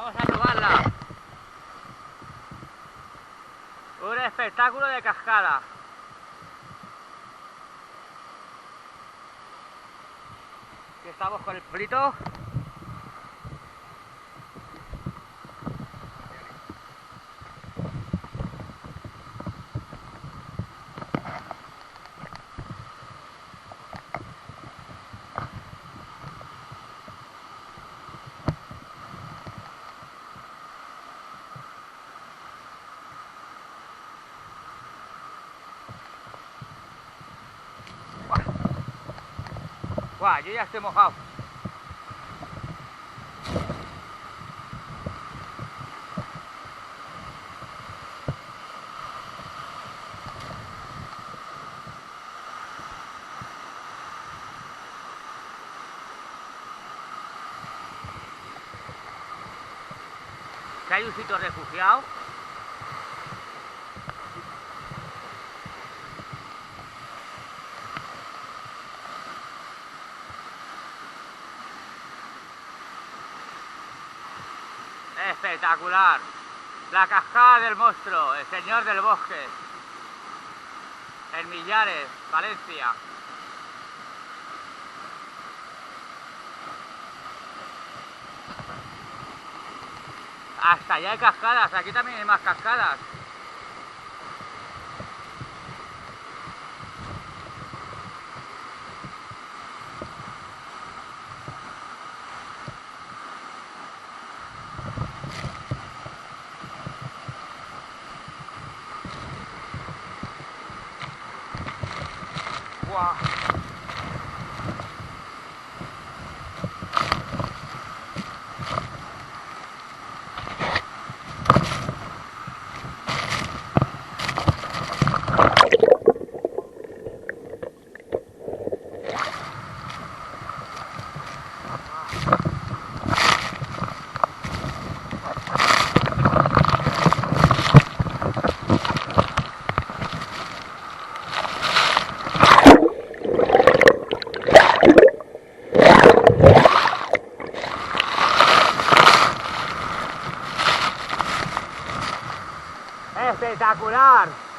Vamos a probarla. Un espectáculo de cascada. Aquí estamos con el Polito. Guau, yo ya estoy mojado. Que hay un sitio refugiado. Espectacular. La cascada del monstruo, el señor del bosque. En Millares, Valencia. Hasta allá hay cascadas, aquí también hay más cascadas. Wow. Espectacular.